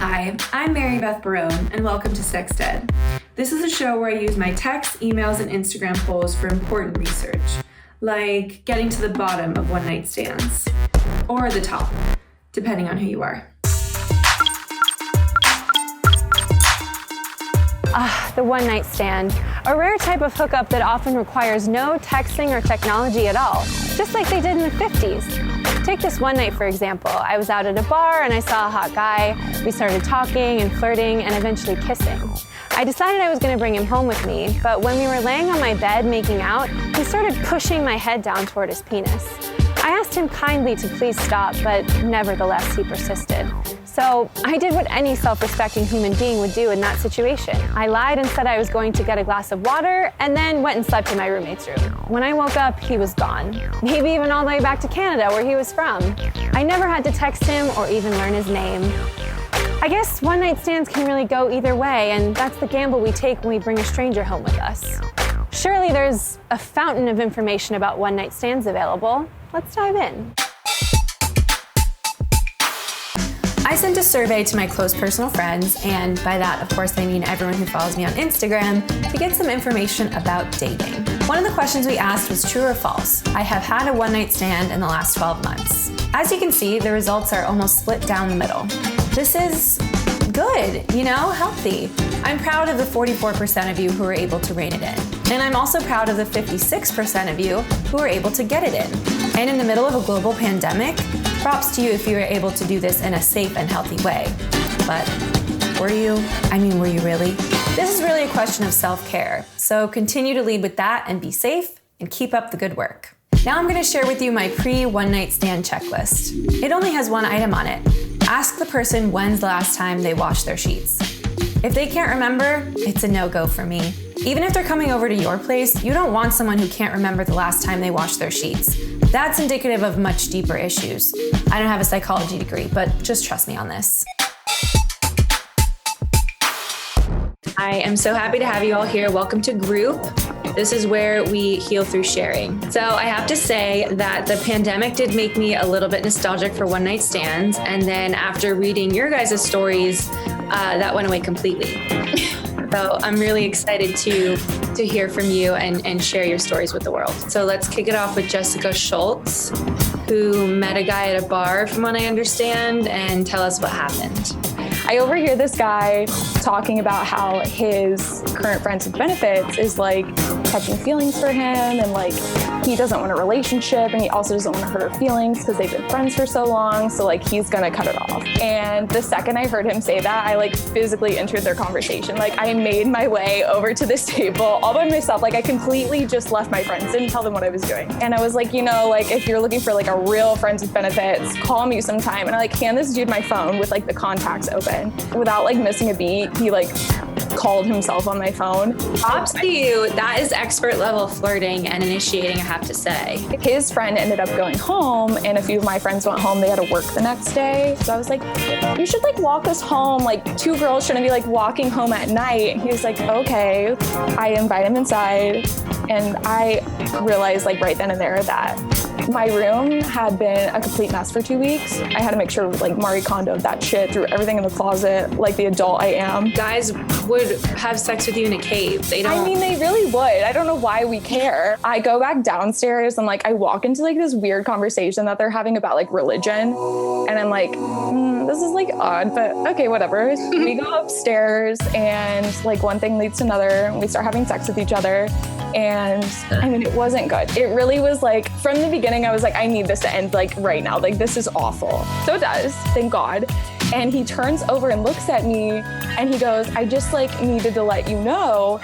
Hi, I'm Beth Barone, and welcome to Sext. This is a show where I use my texts, emails, and Instagram polls for important research, like getting to the bottom of one-night stands, or the top, depending on who you are. The one-night stand, a rare type of hookup that often requires no texting or technology at all, just like they did in the 50s. Take this one night, for example. I was out at a bar and I saw a hot guy. We started talking and flirting and eventually kissing. I decided I was going to bring him home with me, but when we were laying on my bed making out, he started pushing my head down toward his penis. I asked him kindly to please stop, but nevertheless he persisted. So I did what any self-respecting human being would do in that situation. I lied and said I was going to get a glass of water and then went and slept in my roommate's room. When I woke up, he was gone. Maybe even all the way back to Canada where he was from. I never had to text him or even learn his name. I guess one-night stands can really go either way, and that's the gamble we take when we bring a stranger home with us. Surely there's a fountain of information about one-night stands available. Let's dive in. I sent a survey to my close personal friends, and by that, of course, I mean everyone who follows me on Instagram, to get some information about dating. One of the questions we asked was true or false. I have had a one-night stand in the last 12 months. As you can see, the results are almost split down the middle. This is good, healthy. I'm proud of the 44% of you who were able to rein it in. And I'm also proud of the 56% of you who were able to get it in. And in the middle of a global pandemic, props to you if you were able to do this in a safe and healthy way. But were you? Were you really? This is really a question of self-care. So continue to lead with that and be safe and keep up the good work. Now I'm going to share with you my pre-one-night stand checklist. It only has one item on it. Ask the person when's the last time they washed their sheets. If they can't remember, it's a no-go for me. Even if they're coming over to your place, you don't want someone who can't remember the last time they washed their sheets. That's indicative of much deeper issues. I don't have a psychology degree, but just trust me on this. I am so happy to have you all here. Welcome to Group. This is where we heal through sharing. So I have to say that the pandemic did make me a little bit nostalgic for one-night stands. And then after reading your guys' stories, that went away completely. So I'm really excited to hear from you and share your stories with the world. So let's kick it off with Jessica Schultz, who met a guy at a bar, from what I understand, and tell us what happened. I overhear this guy talking about how his current friends with benefits is catching feelings for him, and he doesn't want a relationship, and he also doesn't want to hurt her feelings because they've been friends for so long. So he's gonna cut it off. And the second I heard him say that, I physically entered their conversation. I made my way over to this table all by myself. I completely just left my friends, didn't tell them what I was doing. And I was if you're looking for a real friends with benefits, call me sometime. And I hand this dude my phone with the contacts open. Without missing a beat, he called himself on my phone. Props to you. That is expert level flirting and initiating, I have to say. His friend ended up going home, and a few of my friends went home. They had to work the next day. So I was you should walk us home. Two girls shouldn't be walking home at night. And he was okay. I invite him inside, and I realized right then and there that my room had been a complete mess for 2 weeks. I had to make sure Marie Kondo'd that shit, threw everything in the closet the adult I am. Guys would have sex with you in a cave. They don't. They really would. I don't know why we care. I go back downstairs and I walk into this weird conversation that they're having about religion. And I'm this is odd, but okay, whatever. We go upstairs and one thing leads to another, and we start having sex with each other. And it wasn't good. It really was from the beginning, I was I need this to end right now. This is awful. So it does, thank God. And he turns over and looks at me and he goes, I just needed to let you know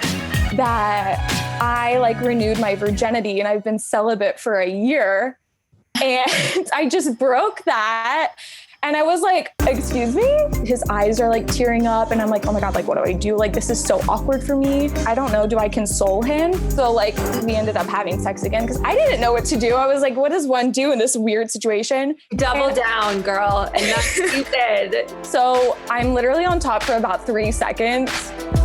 that I renewed my virginity and I've been celibate for a year. And I just broke that. And I was excuse me? His eyes are tearing up, and I'm oh my God, what do I do? This is so awkward for me. I don't know, do I console him? So we ended up having sex again because I didn't know what to do. I was what does one do in this weird situation? Double down, girl. And that's what you did. So I'm literally on top for about 3 seconds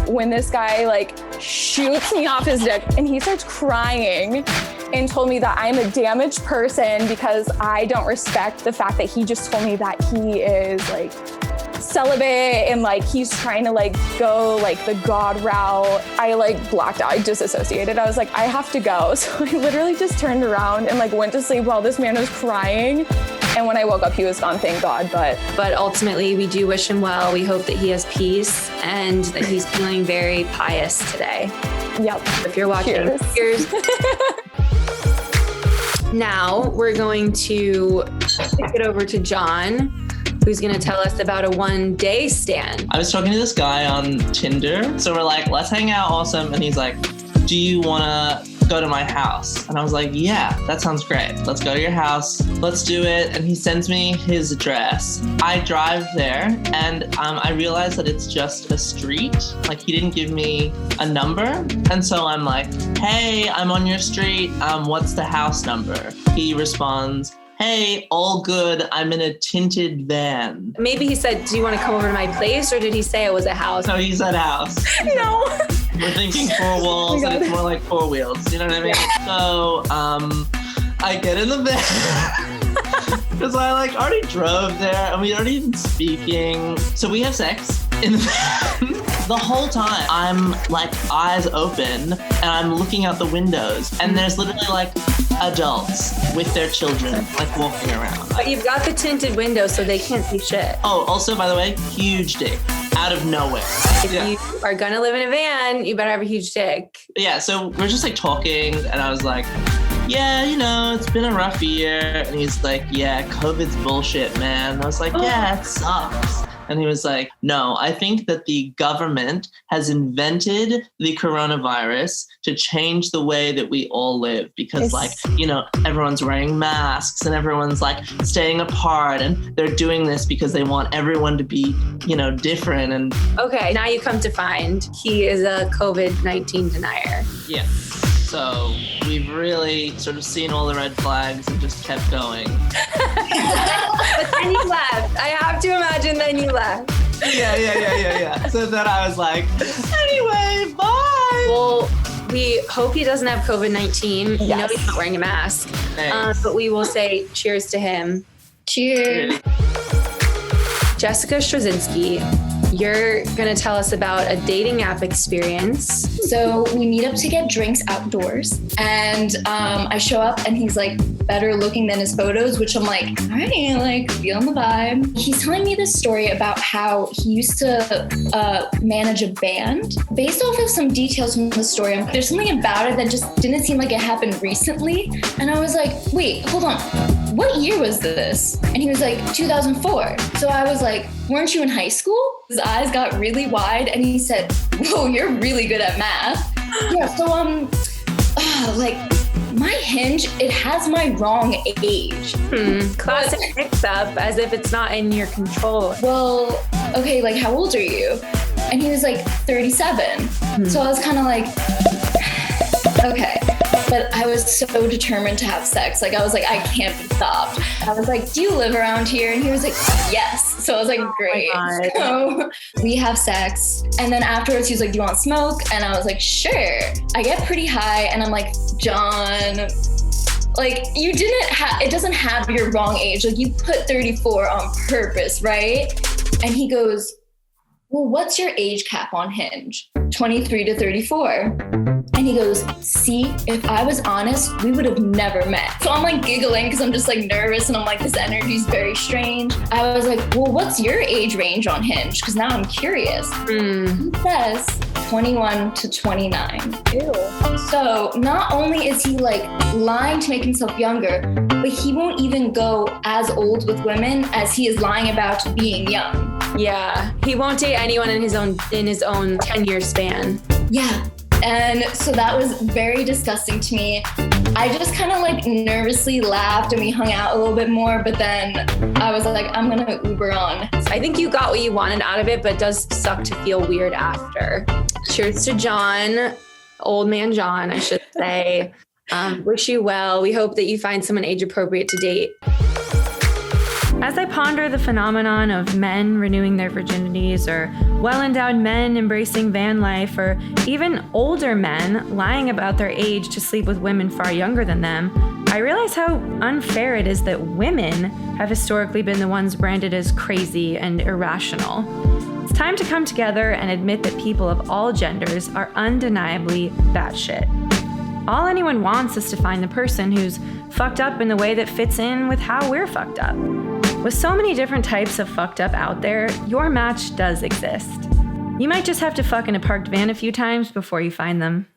when this guy shoots me off his dick, and he starts crying and told me that I'm a damaged person because I don't respect the fact that he just told me that he is celibate and like he's trying to like go like the God route. I like blacked out, I disassociated. I was like, I have to go. So I literally just turned around and like went to sleep while this man was crying. And when I woke up, he was gone, thank God. But ultimately, we do wish him well. We hope that he has peace and that he's feeling very pious today. Yep. If you're watching, cheers. Now we're going to kick it over to John, who's going to tell us about a one-day stand. I was talking to this guy on Tinder. So we're like, let's hang out, awesome. And he's like, do you want to go to my house? And I was like, yeah, that sounds great. Let's go to your house. Let's do it. And he sends me his address. I drive there and I realize that it's just a street. Like he didn't give me a number. And so I'm like, hey, I'm on your street. What's the house number? He responds, hey, all good. I'm in a tinted van. Maybe he said, do you want to come over to my place? Or did he say it was a house? No, he said house. No. We're thinking four walls and it's more like four wheels. You know what I mean? So I get in the van because I like already drove there and we already been speaking. So we have sex in the van. The whole time I'm like eyes open and I'm looking out the windows and there's literally like adults with their children like walking around. But you've got the tinted windows so they can't see shit. Oh, also, by the way, huge dick out of nowhere. If you are gonna live in a van, you better have a huge dick. Yeah, so we're just like talking and I was like, yeah, you know, it's been a rough year. And he's like, yeah, COVID's bullshit, man. I was like, yeah, it sucks. And he was like, no, I think that the government has invented the coronavirus to change the way that we all live because like, you know, everyone's wearing masks and everyone's like staying apart and they're doing this because they want everyone to be, you know, different. And okay, now you come to find he is a COVID-19 denier. Yeah. So we've really sort of seen all the red flags and just kept going. But then you left. I have to imagine then you left. Yeah. So then I was like, anyway, bye. Well, we hope he doesn't have COVID-19. Yes. You know he's not wearing a mask. But we will say cheers to him. Cheers. Jessica Straczynski, you're going to tell us about a dating app experience. So we meet up to get drinks outdoors and I show up and he's like better looking than his photos, which I'm like, all right, like feeling the vibe. He's telling me this story about how he used to manage a band. Based off of some details from the story, there's something about it that just didn't seem like it happened recently. And I was like, wait, hold on. What year was this? And he was like, 2004. So I was like, weren't you in high school? His eyes got really wide and he said, whoa, you're really good at math. Yeah, so like my Hinge, it has my wrong age. Classic mix-up, as if it's not in your control. Well, okay, like how old are you? And he was like 37. So I was kind of like, okay. But I was so determined to have sex. Like, I was like, I can't be stopped. I was like, do you live around here? And he was like, yes. So I was like, great. So we have sex. And then afterwards, he was like, do you want smoke? And I was like, sure. I get pretty high. And I'm like, John, like, you didn't have, it doesn't have your wrong age. Like, you put 34 on purpose, right? And he goes, well, what's your age cap on Hinge? 23 to 34. And he goes, see, if I was honest, we would have never met. So I'm like giggling because I'm just like nervous and I'm like, this energy is very strange. I was like, well, what's your age range on Hinge? Because now I'm curious. He says 21 to 29. Ew. So not only is he like lying to make himself younger, but he won't even go as old with women as he is lying about being young. Yeah, he won't date anyone in his own 10-year span. Yeah. And so that was very disgusting to me. I just kind of like nervously laughed and we hung out a little bit more, but then I was like, I'm gonna Uber on. I think you got what you wanted out of it, but it does suck to feel weird after. Cheers to John, old man John, I should say. Wish you well. We hope that you find someone age appropriate to date. As I ponder the phenomenon of men renewing their virginities, or well-endowed men embracing van life, or even older men lying about their age to sleep with women far younger than them, I realize how unfair it is that women have historically been the ones branded as crazy and irrational. It's time to come together and admit that people of all genders are undeniably batshit. All anyone wants is to find the person who's fucked up in the way that fits in with how we're fucked up. With so many different types of fucked up out there, your match does exist. You might just have to fuck in a parked van a few times before you find them.